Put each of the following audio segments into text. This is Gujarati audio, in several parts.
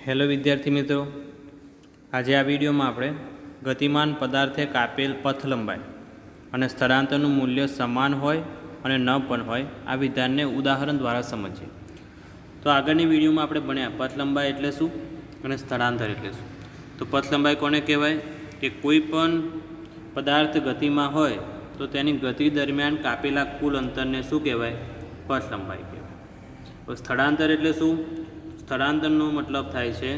હેલો વિદ્યાર્થી મિત્રો, આજે આ વિડીયોમાં આપણે ગતિમાન પદાર્થે કાપેલ પથ લંબાઈ અને સ્થળાંતરનું મૂલ્ય સમાન હોય અને ન પણ હોય આ વિધાનને ઉદાહરણ દ્વારા સમજીએ. તો આગળની વિડીયોમાં આપણે ભણ્યા પથ લંબાઈ એટલે શું અને સ્થળાંતર એટલે શું. તો પથ લંબાઈ કોને કહેવાય કે કોઈ પણ પદાર્થ ગતિમાં હોય તો તેની ગતિ દરમિયાન કાપેલા કુલ અંતરને શું કહેવાય? પથ લંબાઈ કહેવાય. તો સ્થળાંતર એટલે શું? સ્થળાંતરનો મતલબ થાય છે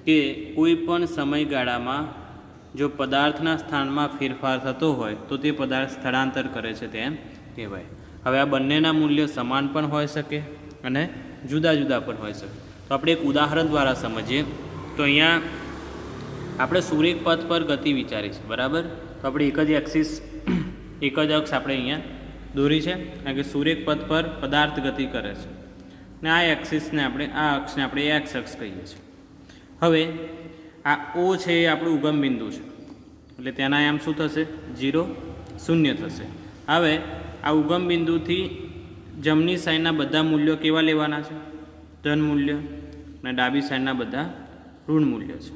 કે કોઈ પણ સમયગાળામાં જો પદાર્થના સ્થાનમાં ફેરફાર થતો હોય તો તે પદાર્થ સ્થળાંતર કરે છે તેમ કહેવાય. હવે આ બંનેના મૂલ્ય સમાન પણ હોઈ શકે અને જુદા જુદા પણ હોઈ શકે. તો આપણે એક ઉદાહરણ દ્વારા સમજીએ. તો અહીંયા આપણે સુરેખ પથ પર ગતિ વિચારીશું, બરાબર? તો આપણે એક જ એક્સિસ, એક જ અક્ષ આપણે અહીંયા દોરી છે, કારણ કે સુરેખ પથ પર પદાર્થ ગતિ કરે છે ને આ એક્સિસને આપણે, આ અક્ષને આપણે એક્સ અક્ષ કહીએ છીએ. હવે આ ઓ છે એ આપણું ઉગમ બિંદુ છે, એટલે તેના આમ શું થશે? 0, 0 થશે. હવે આ ઉગમ બિંદુથી જમણી સાઈડના બધા મૂલ્યો કેવા લેવાના છે? ધન મૂલ્ય, અને ડાબી સાઈડના બધા ઋણ મૂલ્ય છે.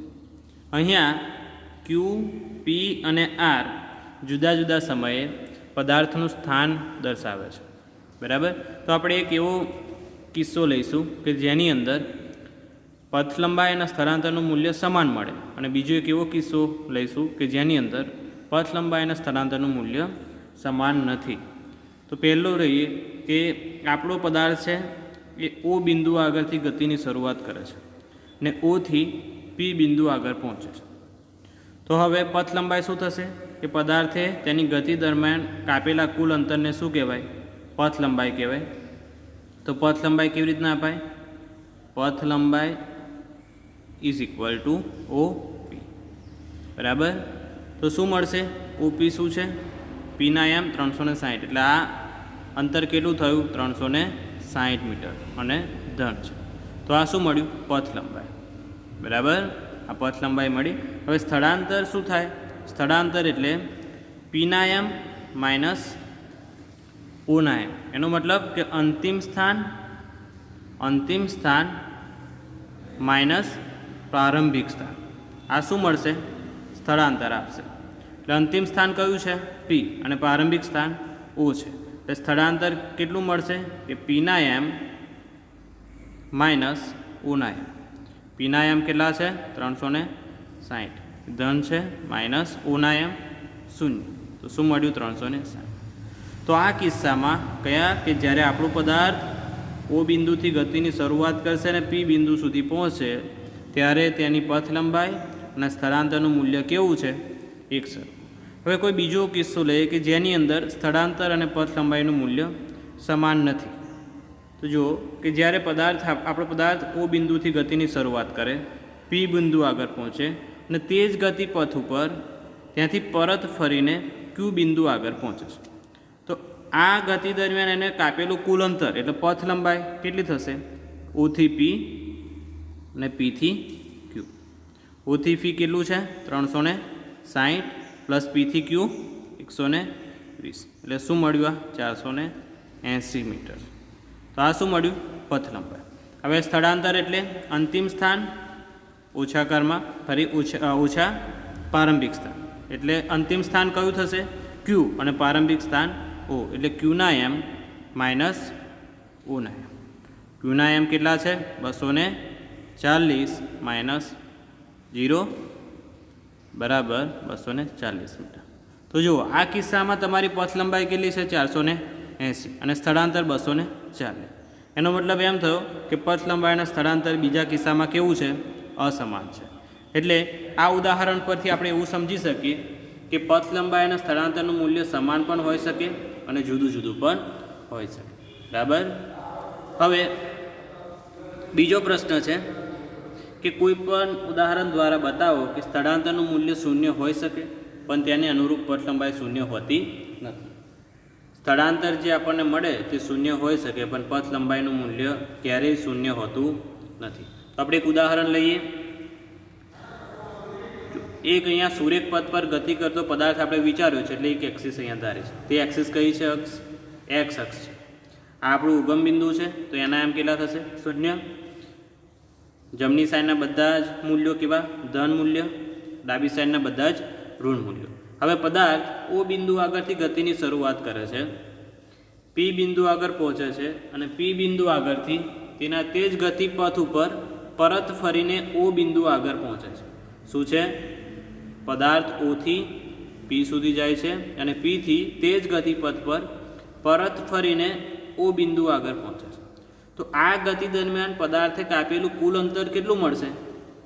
અહીંયા ક્યુ, પી અને આર જુદા જુદા સમયે પદાર્થનું સ્થાન દર્શાવે છે, બરાબર? તો આપણે એક એવો કિસ્સો લઈશું કે જેની અંદર પથ લંબાઈ અને સ્થળાંતરનું મૂલ્ય સમાન મળે, અને બીજો એક એવો કિસ્સો લઈશું કે જેની અંદર પથ લંબાઈ અને સ્થળાંતરનું મૂલ્ય સમાન નથી. તો પહેલો રહીએ કે આપણો પદાર્થ છે એ ઓ બિંદુ આગળથી ગતિની શરૂઆત કરે છે ને ઓથી પી બિંદુ આગળ પહોંચે છે. તો હવે પથ લંબાઈ શું થશે કે પદાર્થે તેની ગતિ દરમિયાન કાપેલા કુલ અંતરને શું કહેવાય? પથ લંબાઈ કહેવાય. તો પથ લંબાઈ કેવી રીતના અપાય? પથ લંબાઈ ઇઝ ઇક્વલ ટુ ઓ પી, બરાબર? તો શું મળશે? ઓપી શું છે? પીના એમ 360, એટલે આ અંતર કેટલું થયું? 360 મીટર અને ધન છે. તો આ શું મળ્યું? પથ લંબાઈ, બરાબર? આ પથ લંબાઈ મળી. હવે સ્થળાંતર શું થાય? સ્થળાંતર એટલે પીના એમ માઇનસ ઓના એમ. એનો મતલબ કે અંતિમ સ્થાન માઇનસ પ્રારંભિક સ્થાન. આ શું મળશે? સ્થળાંતર આપશે. એટલે અંતિમ સ્થાન કયું છે? પી, અને પ્રારંભિક સ્થાન ઓ છે. એટલે સ્થળાંતર કેટલું મળશે કે પીના એમ માઇનસ ઓના એમ. પીના એમ કેટલા છે? 360, ધન છે, માઇનસ ઓના એમ 0. તો શું મળ્યું? 360. તો આ કિસ્સામાં કયા કે જ્યારે આપણું પદાર્થ ઓ બિંદુથી ગતિની શરૂઆત કરશે અને પી બિંદુ સુધી પહોંચશે ત્યારે તેની પથ લંબાઈ અને સ્થળાંતરનું મૂલ્ય કેવું છે? એકસરખું. હવે કોઈ બીજો કિસ્સો લઈએ કે જેની અંદર સ્થળાંતર અને પથ લંબાઈનું મૂલ્ય સમાન નથી. તો જુઓ કે જ્યારે આપણો પદાર્થ ઓ બિંદુથી ગતિની શરૂઆત કરે, પી બિંદુ આગળ પહોંચે અને તે જ ગતિ પથ ઉપર ત્યાંથી પરત ફરીને ક્યુ બિંદુ આગળ પહોંચે છે. તો આ ગતિ દરમિયાન એને કાપેલું કુલ અંતર એટલે પથ લંબાઈ કેટલી થશે? ઓથી પી અને પીથી ક્યુ. ઓથી પી કેટલું છે? 360 પ્લસ પીથી ક્યુ 120, એટલે શું મળ્યું? આ 480 મીટર. તો આ શું મળ્યું? પથ લંબાઈ. હવે સ્થળાંતર એટલે અંતિમ સ્થાન ઓછા કરમાં ફરી ઓછા પ્રારંભિક સ્થાન. એટલે અંતિમ સ્થાન કયું થશે? ક્યુ, અને પ્રારંભિક સ્થાન ઓ, એટલે ક્યુના એમ માઇનસ ઓના એમ. ક્યુના એમ કેટલા છે? 240 માઇનસ 0 બરાબર 240 મીટર. તો જુઓ આ કિસ્સામાં તમારી પથ લંબાઈ કેટલી છે? 480 અને સ્થળાંતર 240. એનો મતલબ એમ થયો કે પથ લંબાઈ અને સ્થળાંતર બીજા કિસ્સામાં કેવું છે? અસમાન છે. એટલે આ ઉદાહરણ પરથી આપણે એવું સમજી શકીએ કે પથ લંબાઈ અને સ્થળાંતરનું મૂલ્ય સમાન પણ હોઈ શકે અને જુદું જુદું પણ હોઈ શકે, બરાબર? હવે બીજો પ્રશ્ન છે કે કોઈ પણ ઉદાહરણ દ્વારા બતાવો કે સ્થળાંતરનું મૂલ્ય 0 હોઈ શકે પણ તેની અનુરૂપ પથ લંબાઈ 0 હોતી નથી. સ્થળાંતર જે આપણને મળે તે 0 હોઈ શકે પણ પથ લંબાઈનું મૂલ્ય ક્યારેય 0 હોતું નથી. તો આપણે એક ઉદાહરણ લઈએ. એક અહીંયા સુરેખ પથ પર ગતિ કરતો પદાર્થ આપણે વિચાર્યો છે, એટલે એક એક્સિસ અહીંયા ધારી છે. તે એક્સિસ કઈ છે? અક્ષ એક્સ અક્ષ છે. આ આપણું ઉગમ બિંદુ છે, તો એના એમ કેટલા થશે? 0. જમણી સાઈડના બધા જ મૂલ્યો કેવા? ધન મૂલ્ય, ડાબી સાઈડના બધા જ ઋણ મૂલ્યો. હવે પદાર્થ ઓ બિંદુ આગળથી ગતિની શરૂઆત કરે છે, પી બિંદુ આગળ પહોંચે છે અને પી બિંદુ આગળથી તેના તે જ ગતિપથ ઉપર પરત ફરીને ઓ બિંદુ આગળ પહોંચે છે. શું છે? પદાર્થ ઓથી પી સુધી જાય છે અને પીથી તે જ ગતિપથ પર પરત ફરીને ઓ બિંદુ આગળ પહોંચે છે. તો આ ગતિ દરમિયાન પદાર્થે કાપેલું કુલ અંતર કેટલું મળશે?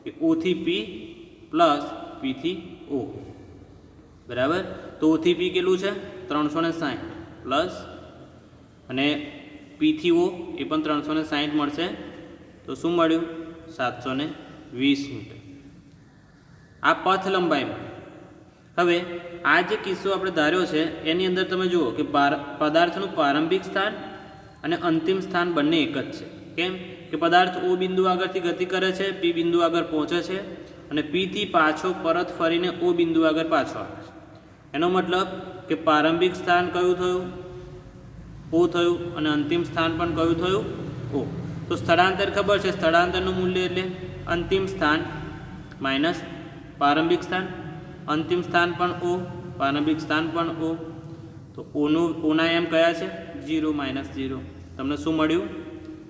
કે ઓથી પી પ્લસ પીથી ઓ. બરાબર? તો ઓથી પી કેટલું છે? 360 પ્લસ અને પીથી ઓ એ પણ 360 મળશે. તો શું મળ્યું? 720 મીટર. આ પથ લંબાઈમાં. હવે આ જે કિસ્સો આપણે ધાર્યો છે એની અંદર તમે જુઓ કે પદાર્થનું પ્રારંભિક સ્થાન અને અંતિમ સ્થાન બંને એક જ છે. કેમ? કે પદાર્થ ઓ બિંદુ આગળથી ગતિ કરે છે, પી બિંદુ આગળ પહોંચે છે અને પીથી પાછો પરત ફરીને ઓ બિંદુ આગળ પાછો આવે છે. એનો મતલબ કે પ્રારંભિક સ્થાન કયું થયું? ઓ થયું અને અંતિમ સ્થાન પણ કયું થયું? ઓ. તો સ્થળાંતર ખબર છે, સ્થળાંતરનું મૂલ્ય એટલે અંતિમ સ્થાન માઇનસ પ્રારંભિક સ્થાન, અંતિમ સ્થાન પણ ઓ, પ્રારંભિક સ્થાન પણ ઓ. તો ઓના એમ કયા છે? 0 માઇનસ 0. તમને શું મળ્યું?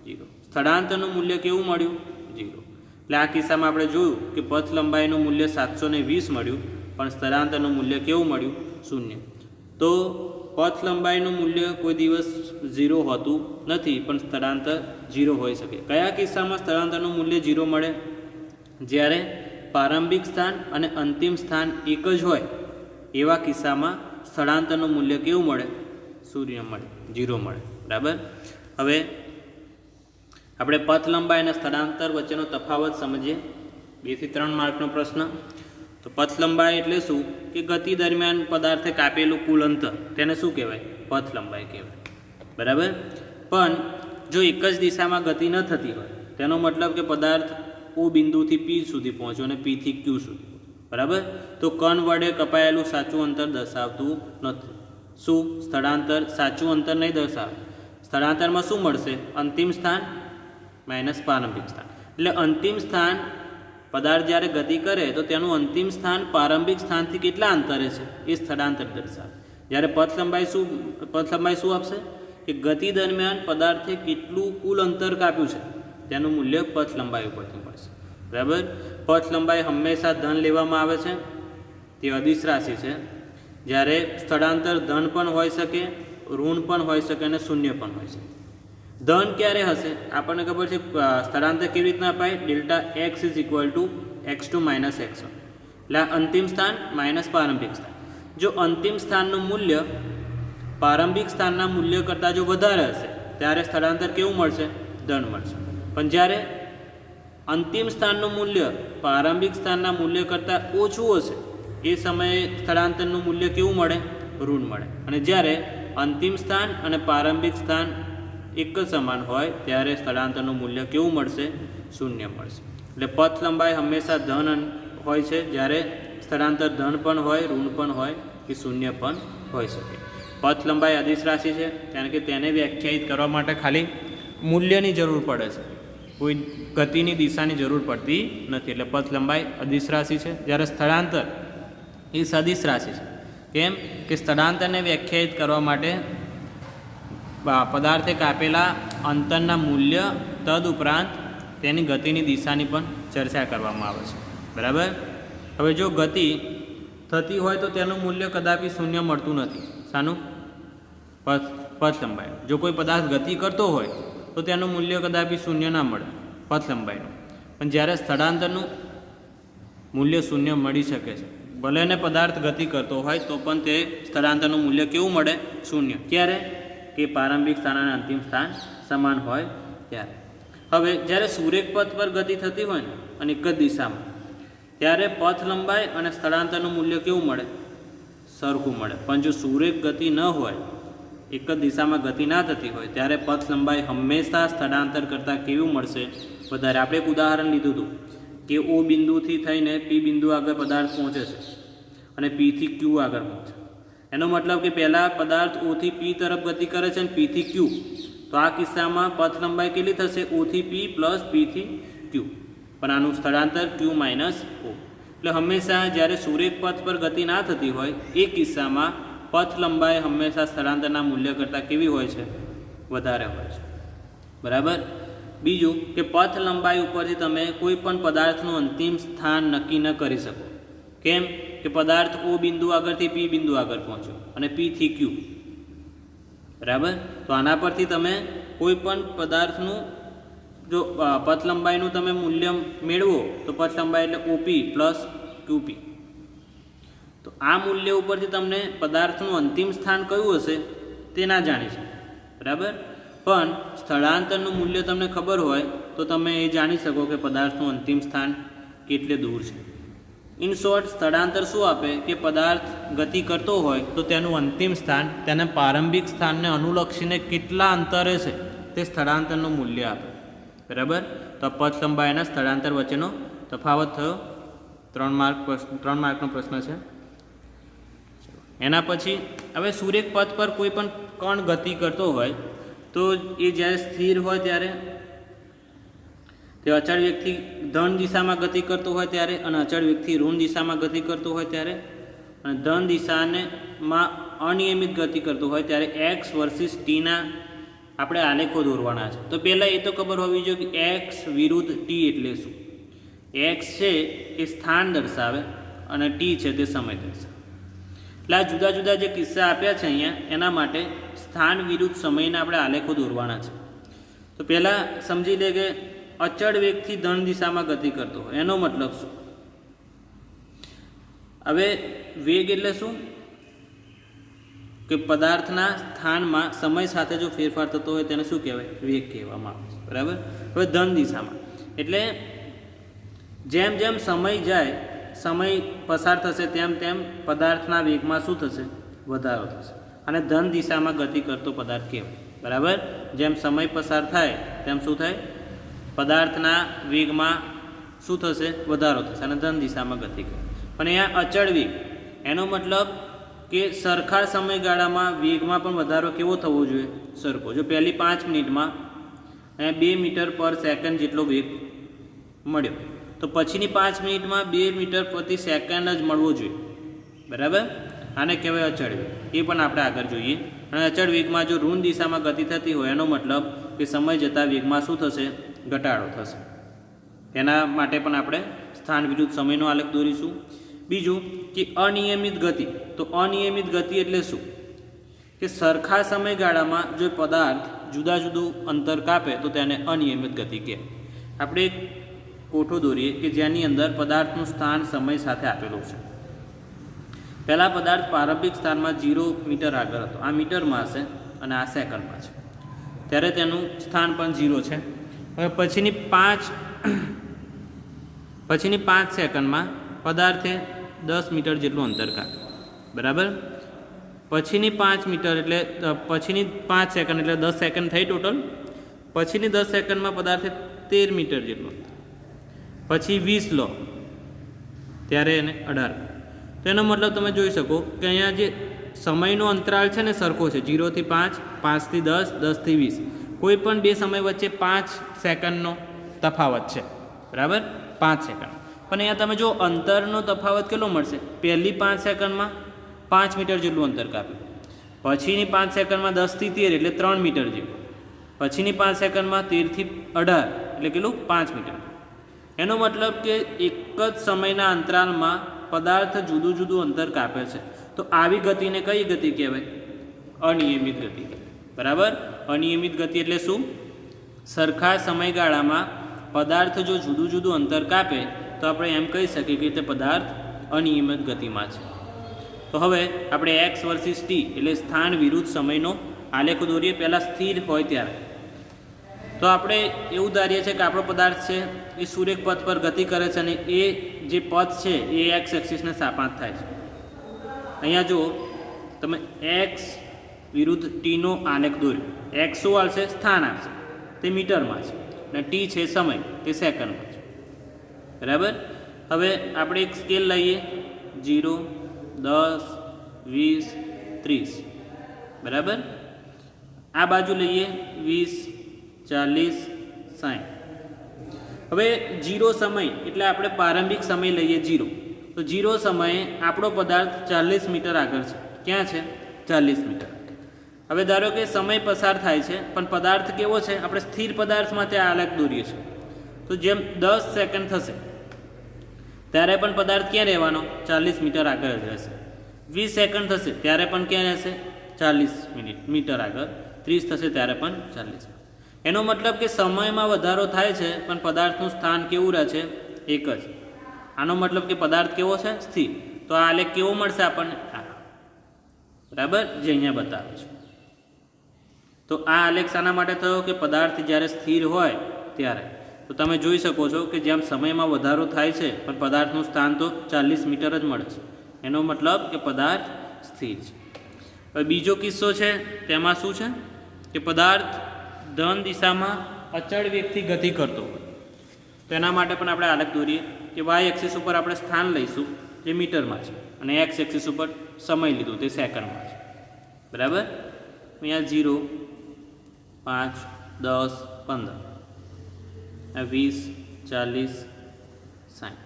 0. સ્થળાંતરનું મૂલ્ય કેવું મળ્યું? 0. એટલે આ કિસ્સામાં આપણે જોયું કે પથ લંબાઈનું મૂલ્ય 720 મળ્યું, પણ સ્થળાંતરનું મૂલ્ય કેવું મળ્યું? 0. તો પથ લંબાઈનું મૂલ્ય કોઈ દિવસ 0 હોતું નથી, પણ સ્થળાંતર 0 હોઈ શકે. કયા કિસ્સામાં સ્થળાંતરનું મૂલ્ય 0 મળે? જ્યારે પ્રારંભિક સ્થાન અને અંતિમ સ્થાન એક જ હોય એવા કિસ્સામાં સ્થળાંતરનું મૂલ્ય કેવું મળે? 0 મળે, 0 મળે. બરાબર? હવે આપણે પથ લંબાઈ અને સ્થળાંતર વચ્ચેનો તફાવત સમજીએ. 2 થી 3 માર્કનો પ્રશ્ન. તો પથ લંબાઈ એટલે શું? કે ગતિ દરમિયાન પદાર્થે કાપેલું કુલ અંતર, તેને શું કહેવાય? પથ લંબાઈ કહેવાય. બરાબર? પણ જો એક જ દિશામાં ગતિ ન થતી હોય, તેનો મતલબ કે પદાર્થ ઓ બિંદુથી પી સુધી પહોંચ્યો અને પીથી ક્યુ સુધી. બરાબર? તો કણ વડે કપાયેલું સાચું અંતર દર્શાવતું નથી. શું? સ્થળાંતર સાચું અંતર નહીં દર્શાવે. સ્થળાંતરમાં શું મળશે? અંતિમ સ્થાન માઇનસ પ્રારંભિક સ્થાન. એટલે અંતિમ સ્થાન પદાર્થ જ્યારે ગતિ કરે તો તેનું અંતિમ સ્થાન પ્રારંભિક સ્થાનથી કેટલા અંતરે છે એ સ્થળાંતર દર્શાવે. જ્યારે પથ લંબાઈ શું આપશે? કે ગતિ દરમિયાન પદાર્થે કેટલું કુલ અંતર કાપ્યું છે તેનું મૂલ્ય પથ લંબાઈ ઉપરથી મળશે. બરાબર? પથ લંબાઈ હંમેશા ધન લેવામાં આવે છે, તે અદિશ રાશિ છે. જ્યારે સ્થળાંતર ધન પણ હોઈ શકે, ઋણ પણ હોઈ શકે અને શૂન્ય પણ હોઈ શકે. ધન ક્યારે હશે? આપણને ખબર છે સ્થળાંતર કેવી રીતના અપાય? Delta x is equal to x2 minus x1. એટલે અંતિમ સ્થાન માઇનસ પ્રારંભિક સ્થાન. જો અંતિમ સ્થાનનું મૂલ્ય પ્રારંભિક સ્થાનના મૂલ્ય કરતાં જો વધારે હશે ત્યારે સ્થળાંતર કેવું મળશે? ધન મળશે. પણ જ્યારે અંતિમ સ્થાનનું મૂલ્ય પ્રારંભિક સ્થાનના મૂલ્ય કરતાં ઓછું હશે એ સમયે સ્થળાંતરનું મૂલ્ય કેવું મળે? ઋણ મળે. અને જ્યારે અંતિમ સ્થાન અને પ્રારંભિક સ્થાન એક જ સમાન હોય ત્યારે સ્થળાંતરનું મૂલ્ય કેવું મળશે? શૂન્ય મળશે. એટલે પથ લંબાઈ હંમેશા ધન હોય છે, જ્યારે સ્થળાંતર ધન પણ હોય, ઋણ પણ હોય કે શૂન્ય પણ હોઈ શકે. પથ લંબાઈ અદિશ રાશિ છે, કારણ કે તેને વ્યાખ્યાયિત કરવા માટે ખાલી મૂલ્યની જરૂર પડે છે, કોઈ ગતિની દિશાની જરૂર પડતી નથી. એટલે પથ લંબાઈ અદિશ રાશિ છે. જ્યારે સ્થળાંતર એ સદિશ રાશિ છે. કેમ? કે સ્થળાંતરને વ્યાખ્યાયિત કરવા માટે પદાર્થે કાપેલા અંતરના મૂલ્ય તદ ઉપરાંત તેની ગતિની દિશાની પણ ચર્ચા કરવામાં આવે છે. બરાબર? હવે જો ગતિ થતી હોય તો તેનું મૂલ્ય કદાપી શૂન્ય મળતું નથી. શાનું? પથ લંબાઈ. જો કોઈ પદાર્થ ગતિ કરતો હોય તો તેનું મૂલ્ય કદાપી શૂન્ય ના મળે પથ લંબાઈનું. પણ જ્યારે સ્થળાંતરનું મૂલ્ય શૂન્ય મળી શકે છે. ભલે ને પદાર્થ ગતિ કરતો હોય તો પણ તે સ્થળાંતરનું મૂલ્ય કેવું મળે? શૂન્ય. ક્યારે? કે પ્રારંભિક સ્થાન અને અંતિમ સ્થાન સમાન હોય ત્યારે. હવે જ્યારે સુરેખ પથ પર ગતિ થતી હોય ને અને એક જ દિશામાં, ત્યારે પથ લંબાઈ અને સ્થળાંતરનું મૂલ્ય કેવું મળે? સરખું મળે. પણ જો સુરેખ ગતિ ન હોય, એક જ દિશામાં ગતિ ના થતી હોય, ત્યારે પથ લંબાઈ હંમેશા સ્થળાંતર કરતાં કેવું મળશે? વધારે. આપણે એક ઉદાહરણ લીધું હતું કે ઓ બિંદુથી થઈને પી બિંદુ આગળ પદાર્થ પહોંચે છે અને પીથી ક્યુ આગળ પહોંચે. એનો મતલબ કે પહેલાં પદાર્થ ઓથી પી તરફ ગતિ કરે છે અને પીથી ક્યુ. તો આ કિસ્સામાં પથ લંબાઈ કેટલી થશે? ઓથી પી પ્લસ પીથી ક્યુ. પણ આનું સ્થળાંતર q માઇનસ ઓ. એટલે હંમેશા જ્યારે સુરેખ પથ પર ગતિ ના થતી હોય એ કિસ્સામાં પથ લંબાઈ હંમેશા સ્થળાંતરના મૂલ્ય કરતાં કેવી હોય છે? વધારે હોય છે. બરાબર. બીજું કે પથ લંબાઈ ઉપરથી તમે કોઈ પણ પદાર્થનું અંતિમ સ્થાન નક્કી ન કરી શકો. કેમ કે પદાર્થ ઓ બિંદુ આગળથી પી બિંદુ આગળ પહોંચ્યો અને પી થી ક્યુ. બરાબર. તો આના પરથી તમે કોઈ પણ પદાર્થનું જો પથ લંબાઈનું તમે મૂલ્ય મેળવો તો પથ લંબાઈ એટલે ઓપી પ્લસ ક્યુપી. તો આ મૂલ્ય ઉપરથી તમને પદાર્થનું અંતિમ સ્થાન કયું હશે તે ના જાણી શકો. બરાબર. પણ સ્થળાંતરનું મૂલ્ય તમને ખબર હોય તો તમે એ જાણી શકો કે પદાર્થનું અંતિમ સ્થાન કેટલે દૂર છે. ઇન શોર્ટ, સ્થળાંતર શું આપે કે પદાર્થ ગતિ કરતો હોય તો તેનું અંતિમ સ્થાન તેના પ્રારંભિક સ્થાનને અનુલક્ષીને કેટલા અંતરે છે તે સ્થળાંતરનું મૂલ્ય આપે. બરાબર. તો પથ લંબાઈના સ્થળાંતર વચ્ચેનો તફાવત થયો. 3 માર્કનો પ્રશ્ન છે. એના પછી હવે સુરેખ પથ પર કોઈ પણ કણ ગતિ કરતો હોય તો એ જ્યારે સ્થિર હોય ત્યારે તે અચળ વેગથી ધન દિશામાં ગતિ કરતો હોય ત્યારે અને અચળ વેગથી ઋણ દિશામાં ગતિ કરતો હોય ત્યારે અને ધન દિશામાં અનિયમિત ગતિ કરતો હોય ત્યારે એક્સ વર્સિસ ટીના આપણે આલેખો દોરવાના છે. તો પહેલાં એ તો ખબર હોવી જોઈએ કે એક્સ વિરુદ્ધ ટી એટલે શું. એક્સ છે એ સ્થાન દર્શાવે અને ટી છે તે સમય દર્શાવે. એટલે આ જુદા જુદા જે કિસ્સા આપ્યા છે અહીંયા એના માટે સ્થાન વિરુદ્ધ સમયના આપણે આલેખો દોરવાના છે. તો પહેલાં સમજી લે કે અચળ વેગથી ધન દિશામાં ગતિ કરતો હોય એનો મતલબ શું? હવે વેગ એટલે શું કે પદાર્થના સ્થાનમાં સમય સાથે જો ફેરફાર થતો હોય તેને શું કહેવાય? વેગ કહેવામાં આવે છે. બરાબર. હવે ધન દિશામાં એટલે જેમ જેમ સમય જાય, સમય પસાર થશે તેમ તેમ પદાર્થના વેગમાં શું થશે? વધારો થશે. અને ધન દિશામાં ગતિ કરતો પદાર્થ કહેવાય. બરાબર. જેમ સમય પસાર થાય તેમ શું થાય? પદાર્થના વેગમાં શું થશે? વધારો થશે અને ધન દિશામાં ગતિ કરે. પણ અહીંયા અચળ વેગ એનો મતલબ કે સરખા સમયગાળામાં વેગમાં પણ વધારો કેવો થવો જોઈએ? સરખો. જો પહેલી 5 મિનિટમાં 2 મીટર પર સેકન્ડ જેટલો વેગ મળ્યો તો પછીની 5 મિનિટમાં 2 મીટર પ્રતિ સેકન્ડ જ મળવો જોઈએ. બરાબર. આને કહેવાય અચળ વેગ. એ પણ આપણે આગળ જોઈએ. અને અચળ વેગમાં જો ઋણ દિશામાં ગતિ થતી હોય એનો મતલબ કે સમય જતાં વેગમાં શું થશે? ઘટાડો થશે. એના માટે પણ આપણે સ્થાન વિરુદ્ધ સમયનો આલેખ દોરીશું. બીજું કે અનિયમિત ગતિ. તો અનિયમિત ગતિ એટલે શું? કે સરખા સમયગાળામાં જો પદાર્થ જુદા જુદું અંતર કાપે તો તેને અનિયમિત ગતિ કહેવાય. આપણે એક કોઠો દોરીએ કે જેની અંદર પદાર્થનું સ્થાન સમય સાથે આપેલું છે. પહેલાં પદાર્થ પ્રારંભિક સ્થાનમાં 0 મીટર આગળ હતો. આ મીટરમાં હશે અને આ સેકન્ડમાં છે. ત્યારે તેનું સ્થાન પણ 0 છે. હવે પછીની 5 સેકન્ડમાં પદાર્થે 10 મીટર જેટલું અંતર કાપ્યું. બરાબર. પછીની 5 મીટર એટલે પછીની 5 સેકન્ડ એટલે 10 સેકન્ડ થઈ ટોટલ. પછીની 10 સેકન્ડમાં પદાર્થે 13 મીટર જેટલું અંતર. પછી 20 લો ત્યારે એને 18. તો એનો મતલબ તમે જોઈ શકો કે અહીંયા જે સમયનો અંતરાલ છે ને સરખો છે. 0 થી 5, 5 થી 10, 10 થી 20. કોઈ પણ બે સમય વચ્ચે 5 સેકન્ડનો તફાવત છે. બરાબર. 5 સેકન્ડ. પણ અહીંયા તમે જો અંતરનો તફાવત કેટલો મળશે? પહેલી 5 સેકન્ડમાં 5 મીટર જેટલું અંતર કાપ્યું. પછીની 5 સેકન્ડમાં 10 થી 13 એટલે 3 મીટર જેટલું. પછીની 5 સેકન્ડમાં 13 થી 18 એટલે કેટલું? 5 મીટર. એનો મતલબ કે એક જ સમયના અંતરાલમાં પદાર્થ જુદું જુદું અંતર કાપે છે. તો આવી ગતિને કઈ ગતિ કહેવાય? અનિયમિત ગતિ. બરાબર. અનિયમિત ગતિ એટલે શું? સરખા સમયગાળામાં પદાર્થ જો જુદું જુદું અંતર કાપે તો આપણે એમ કહી શકીએ કે તે પદાર્થ અનિયમિત ગતિમાં છે. તો હવે આપણે એક્સ વર્સિસ ટી એટલે સ્થાન વિરુદ્ધ સમયનો આલેખ દોરીએ. પહેલાં સ્થિર હોય ત્યારે તો આપણે એવું ધારીએ છીએ કે આપણો પદાર્થ છે એ સુરેખ પથ પર ગતિ કરે છે અને એ જે પથ છે એ એક્સ એક્સિસને સાપાંત થાય છે. અહીંયા જુઓ તમે એક્સ વિરુદ્ધ ટીનો આલેખ દોર્યો. એક્સ શું આવશે? સ્થાન આવશે. તે મીટરમાં છે અને ટી છે સમય, તે સેકન્ડમાં છે. બરાબર. હવે આપણે એક સ્કેલ લઈએ. 0, 10, 20, 30. બરાબર. આ બાજુ લઈએ 20, 40, 60. હવે જીરો સમય એટલે આપણે પ્રારંભિક સમય લઈએ જીરો, તો જીરો સમયે આપણો પદાર્થ 40 મીટર આગળ છે. ક્યાં છે? 40 મીટર. હવે ધારો કે સમય પસાર થાય છે પણ પદાર્થ કેવો છે? આપણે સ્થિર પદાર્થ માટે આલેખ દોરીએ છીએ. તો જેમ 10 સેકન્ડ થશે ત્યારે પણ પદાર્થ ક્યાં રહેવાનો? 40 મીટર આગળ જ રહેશે. 20 સેકન્ડ થશે ત્યારે પણ ક્યાં રહેશે? 40 મીટર આગળ. 30 થશે ત્યારે પણ 40. એનો મતલબ કે સમયમાં વધારો થાય છે પણ પદાર્થનું સ્થાન કેવું રહે છે? એક જ. આનો મતલબ કે પદાર્થ કેવો છે? સ્થિર. તો આ આલેખ કેવો મળશે આપણને? બરાબર, જે અહીંયા બતાવે છે. તો આ આલેખ શાના માટે થયો? કે પદાર્થ જ્યારે સ્થિર હોય ત્યારે. તો તમે જોઈ શકો છો કે જેમ સમયમાં વધારો થાય છે પણ પદાર્થનું સ્થાન તો 40 મીટર જ મળે છે. એનો મતલબ કે પદાર્થ સ્થિર છે. હવે બીજો કિસ્સો છે, તેમાં શું છે કે પદાર્થ ધન દિશામાં અચળ વેગથી ગતિ કરતો હોય. તો એના માટે પણ આપણે આલેખ દોરીએ કે વાય એક્સિસ ઉપર આપણે સ્થાન લઈશું જે મીટરમાં છે અને એક્સ એક્સિસ ઉપર સમય લીધું તે સેકન્ડમાં છે. બરાબર, અહીંયા 0, 5, 10, 15, 20, 40, 60.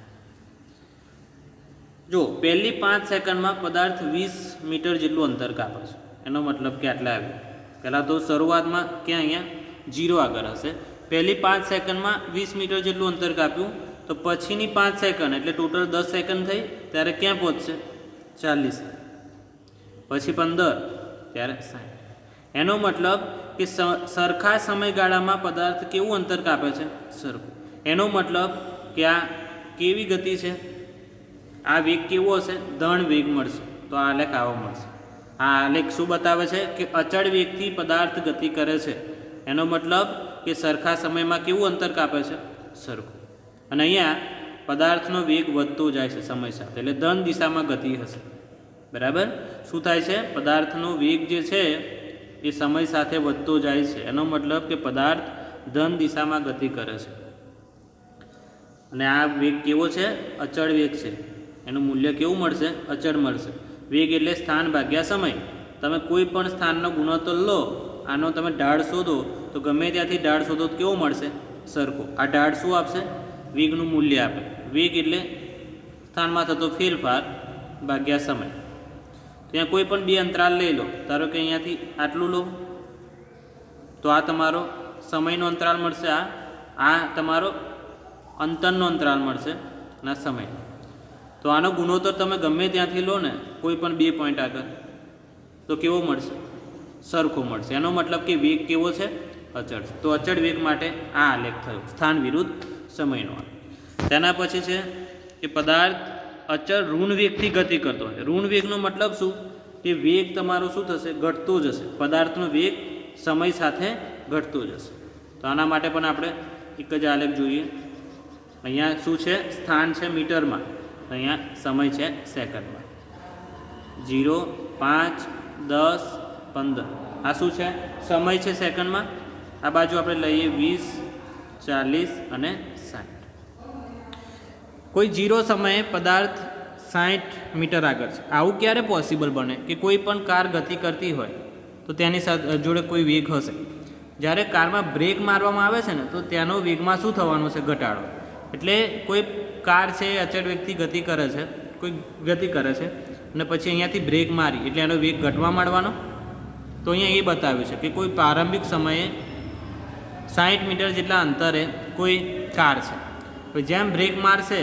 જો પહેલી 5 સેકન્ડમાં પદાર્થ 20 મીટર જેટલું અંતર કાપે છે. એનો મતલબ કે આટલા આવ્યું. પહેલાં તો શરૂઆતમાં ક્યાં? અહીંયા 0 આગળ હશે. પહેલી 5 સેકન્ડમાં 20 મીટર જેટલું અંતર કાપ્યું, તો પછીની 5 સેકન્ડ એટલે ટોટલ 10 સેકન્ડ થઈ ત્યારે ક્યાં પહોંચશે? 40. પછી 15 ત્યારે 60. એનો મતલબ કે સરખા સમયગાળામાં પદાર્થ કેવું અંતર કાપે છે? સરખું. એનો મતલબ કે આ કેવી ગતિ છે? આ વેગ કેવો હશે? ધન વેગ મળશે. તો આ આલેખ આવો મળશે. આ આલેખ શું બતાવે છે? કે અચળ વેગથી પદાર્થ ગતિ કરે છે. એનો મતલબ કે સરખા સમયમાં કેવું અંતર કાપે છે? સરખું. અને અહીંયા પદાર્થનો વેગ વધતો જાય છે સમય સાથે, એટલે ધન દિશામાં ગતિ હશે. બરાબર, શું થાય છે? પદાર્થનો વેગ જે છે એ સમય સાથે વધતો જાય છે. એનો મતલબ કે પદાર્થ ધન દિશામાં ગતિ કરે છે. અને આ વેગ કેવો છે? અચળ વેગ છે. એનું મૂલ્ય કેવું મળશે? અચળ મળશે. વેગ એટલે સ્થાન ભાગ્યા સમય. તમે કોઈ પણ સ્થાનનો ગુણોત્તર લો, આનો તમે ઢાળ શોધો, તો ગમે ત્યાંથી ઢાળ શોધો તો કેવો મળશે? સરખો. આ ઢાળ શું આપશે? વેગનું મૂલ્ય આપે. વેગ એટલે સ્થાનમાં થતો ફેરફાર ભાગ્યા સમય. ત્યાં કોઈ પણ બે અંતરાલ લઈ લો. ધારો કે અહીંયાથી આટલું લો તો આ તમારો સમયનો અંતરાલ મળશે. આ તમારો અંતરનો અંતરાલ મળશે અને આ સમય. તો આનો ગુણોત્તર તમે ગમે ત્યાંથી લો ને, કોઈ પણ 2 પોઈન્ટ આગળ, તો કેવો મળશે? સરખો મળશે. એનો મતલબ કે વેગ કેવો છે? અચળ. તો અચળ વેગ માટે આ આલેખ થયો, સ્થાન વિરુદ્ધ સમયનો આલેખ. તેના પછી છે કે પદાર્થ અચળ ઋણ વેગથી ગતિ કરતો હોય. ઋણ વેગનો મતલબ શું? કે વેગ તમારો શું થશે? ઘટતો જશે. પદાર્થનો વેગ સમય સાથે ઘટતો જશે. તો આના માટે પણ આપણે એક જ આલેખ જોઈએ. અહીંયા શું છે? સ્થાન છે મીટરમાં, અહીંયા સમય છે સેકન્ડમાં. 0, 5, 10, 15. આ શું છે? સમય છે સેકન્ડમાં. આ બાજુ આપણે લઈએ 20, 40 અને 60. કોઈ 0 સમયે પદાર્થ 60 મીટર આગળ છે. આવું ક્યારે પોસિબલ બને? કે કોઈ પણ કાર ગતિ કરતી હોય તો તેની સાથે જોડે કોઈ વેગ હશે. જ્યારે કારમાં બ્રેક મારવામાં આવે છે ને, તો તેનો વેગમાં શું થવાનું છે? ઘટાડો. એટલે કોઈ કાર છે એ અચળ વેગથી ગતિ કરે છે, કોઈ ગતિ કરે છે અને પછી અહીંયાથી બ્રેક મારી એટલે એનો વેગ ઘટવા માંડવાનો. તો અહીંયા એ બતાવ્યું છે કે કોઈ પ્રારંભિક સમયે 60 મીટર જેટલા અંતરે કોઈ કાર છે, તો જેમ બ્રેક મારશે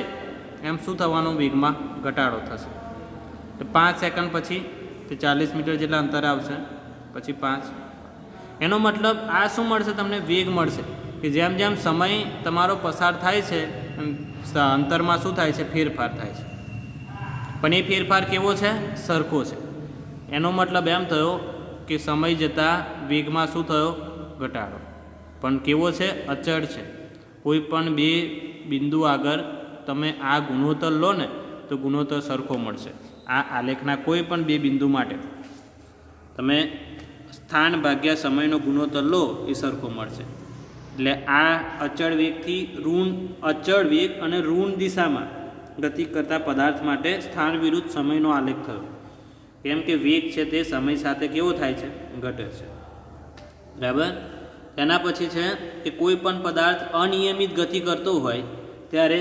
એમ શું થવાનું? વેગમાં ઘટાડો થશે. તો 5 સેકન્ડ પછી તે 40 મીટર જેટલા અંતરે આવશે, પછી 5. એનો મતલબ આ શું મળશે? તમને વેગ મળશે કે જેમ જેમ સમય તમારો પસાર થાય છે અંતરમાં શું થાય છે? ફેરફાર થાય છે. પણ એ ફેરફાર કેવો છે? સરખો છે. એનો મતલબ એમ થયો કે સમય જતાં વેગમાં શું થયો? ઘટાડો. પણ કેવો છે? અચળ છે. કોઈ પણ 2 બિંદુ આગળ તમે આ ગુણોત્તર લો ને તો ગુણોત્તર સરખો મળશે. આ આલેખના કોઈ પણ 2 બિંદુ માટે તમે સ્થાન ભાગ્યા સમયનો ગુણોત્તર લો એ સરખો મળશે. એટલે આ અચળ વેગથી અચળ વેગ અને ઋણ દિશામાં ગતિ કરતા પદાર્થ માટે સ્થાન વિરુદ્ધ સમયનો આલેખ થયો. કેમ કે વેગ છે તે સમય સાથે કેવો થાય છે? ઘટે છે. બરાબર. એના પછી છે કે કોઈ પણ પદાર્થ અનિયમિત ગતિ કરતો હોય ત્યારે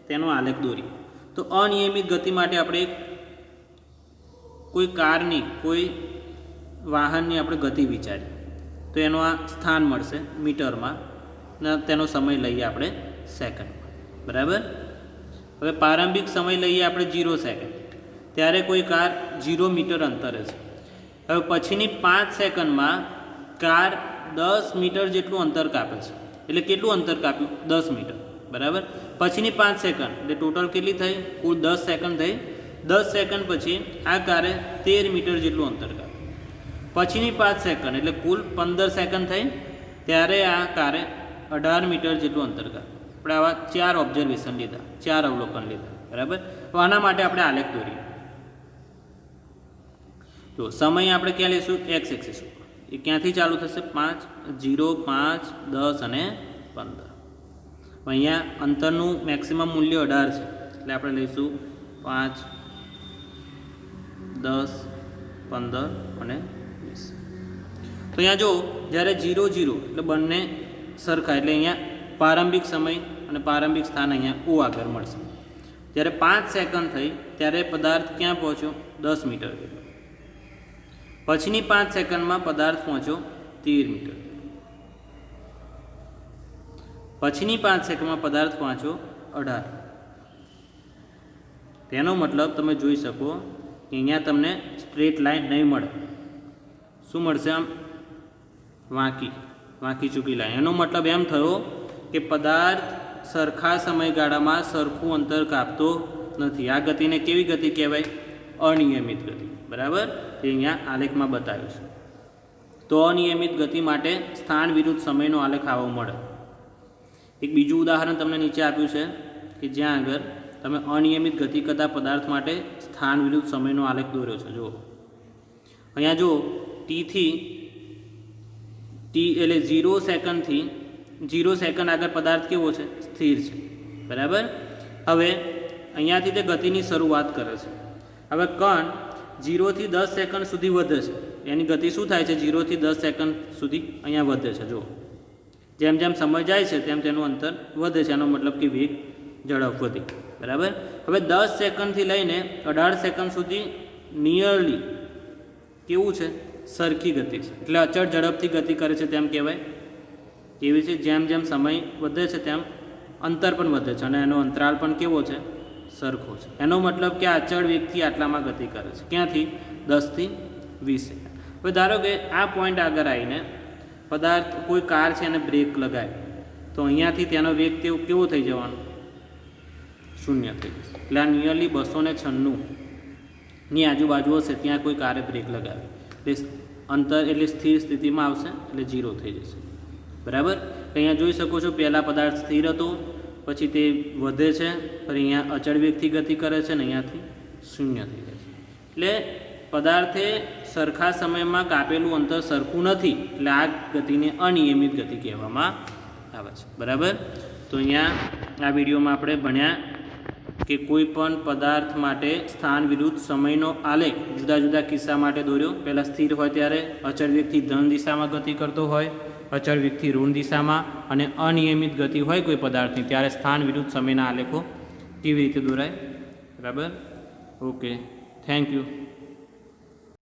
તેનો આલેખ દોરીએ. તો અનિયમિત ગતિ માટે આપણે કોઈ કારની, કોઈ વાહનની આપણે ગતિ વિચારીએ તો એનો આ સ્થાન મળશે મીટરમાં ને તેનો સમય લઈએ આપણે સેકન્ડમાં. બરાબર. હવે પ્રારંભિક સમય લઈએ આપણે 0 સેકન્ડ, ત્યારે કોઈ કાર 0 મીટર અંતરે છે. હવે પછીની 5 સેકન્ડમાં કાર 10 મીટર જેટલું અંતર કાપે છે. એટલે કેટલું અંતર કાપ્યું? 10 મીટર. બરાબર. પછીની 5 સેકન્ડ એટલે ટોટલ કેટલી થઈ? કુલ 10 સેકન્ડ થઈ. 10 સેકન્ડ પછી આ કારે 13 મીટર જેટલું અંતર કાપ્યું. પછીની 5 સેકન્ડ એટલે કુલ 15 સેકન્ડ થઈ, ત્યારે આ કારે 18 મીટર જેટલું અંતર કાપ્યું. આપણે આવા 4 ઓબ્ઝર્વેશન લીધા, 4 અવલોકન લીધા. બરાબર. તો આના માટે આપણે આલેખ દોરીએ. તો સમય આપણે ક્યાં લઈશું? એક્સ એક્સિસ ઉપર. એ ક્યાંથી ચાલુ થશે? 5, 0, 5, 10 અને 15. અહીંયા અંતરનું મેક્સિમમ મૂલ્ય 18 છે, એટલે આપણે લઈશું 5, 10, 15 અને 20. તો અહીંયા જો જ્યારે 0, 0 એટલે બંને સરખા, એટલે અહીંયા પ્રારંભિક સમય અને પ્રારંભિક સ્થાન અહીંયા ઓ આગળ મળશે. જ્યારે 5 સેકન્ડ થઈ ત્યારે પદાર્થ ક્યાં પહોંચ્યો? 10 મીટર. પછીની 5 સેકન્ડમાં પદાર્થ પહોંચ્યો 13 મીટર. પછીની 5 સેકન્ડમાં પદાર્થ પહોંચ્યો 18. તેનો મતલબ તમે જોઈ શકો કે અહીંયા તમને સ્ટ્રેટ લાઈન નહીં મળે. શું મળશે? આમ વાંકી ચૂકી લાઈન. એનો મતલબ એમ થયો કે પદાર્થ સરખા સમયગાળામાં સરખું અંતર કાપતો નથી. આ ગતિને કેવી ગતિ કહેવાય? અનિયમિત ગતિ. બરાબર. તે અહીંયા આલેખમાં બતાવ્યું છે. તો અનિયમિત ગતિ માટે સ્થાન વિરુદ્ધ સમયનો આલેખ આવો મળે. એક બીજું ઉદાહરણ તમને નીચે આપ્યું છે કે જ્યાં આગળ તમે અનિયમિત ગતિ કરતા પદાર્થ માટે સ્થાન વિરુદ્ધ સમયનો આલેખ દોર્યો છે. જુઓ અહીંયા જો ટી એટલે 0 સેકન્ડથી 0 સેકન્ડ આગળ પદાર્થ કેવો છે? સ્થિર છે. બરાબર. હવે અહીંયાથી તે ગતિની શરૂઆત કરે છે. હવે કણ 0 થી 10 સેકન્ડ સુધી વધે છે. એની ગતિ શું થાય છે? 0 થી 10 સેકન્ડ સુધી અહીંયા વધે છે. જુઓ જેમ જેમ સમય જાય છે તેમ તેનું અંતર વધે છે. એનો મતલબ કે વેગ, ઝડપ વધી. બરાબર. હવે 10 સેકન્ડથી લઈને 18 સેકન્ડ સુધી નિયરલી કેવું છે? સરખી ગતિ છે. એટલે અચળ ઝડપથી ગતિ કરે છે તેમ કહેવાય. કેવી છે? જેમ જેમ સમય વધે છે તેમ અંતર પણ વધે છે અને એનો અંતરાલ પણ કેવો છે? સરખો છે. એનો મતલબ કે અચળ વેગથી આટલામાં ગતિ કરે છે. ક્યાંથી? 10 થી 20 સેકન્ડ. હવે ધારો કે આ પોઈન્ટ આગળ આવીને પદાર્થ, કોઈ કાર છે એને બ્રેક લગાવે તો અહીંયાથી તેનો વેગ કેવો થઈ જવાનો? 0 થઈ જશે. એટલે આ નિયરલી 296 ની આજુબાજુ હશે ત્યાં કોઈ કારે બ્રેક લગાવે એટલે અંતર એટલે સ્થિર સ્થિતિમાં આવશે, એટલે 0 થઈ જશે. બરાબર. અહીંયા જોઈ શકો છો પહેલાં પદાર્થ સ્થિર હતો, પછી તે વધે છે, ફરી અહીંયા અચળ વેગથી ગતિ કરે છે અને અહીંયાથી 0 થઈ જાય છે. એટલે પદાર્થે સરખા સમયમાં કાપેલું અંતર સરખું નથી, એટલે આ ગતિને અનિયમિત ગતિ કહેવામાં આવે છે. બરાબર. તો અહીંયા આ વિડીયોમાં આપણે ભણ્યા કે કોઈ પણ પદાર્થ માટે સ્થાન વિરુદ્ધ સમયનો આલેખ જુદા જુદા કિસ્સા માટે દોર્યો. પહેલાં સ્થિર હોય ત્યારે અચળ વેગથી ધન દિશામાં ગતિ કરતો હોય, અચળ વેગથી ઋણ દિશામાં, અને અનિયમિત ગતિ હોય કોઈ પદાર્થની ત્યારે સ્થાન વિરુદ્ધ સમયના આલેખો કેવી રીતે દોરાય. બરાબર. Okay, thank you.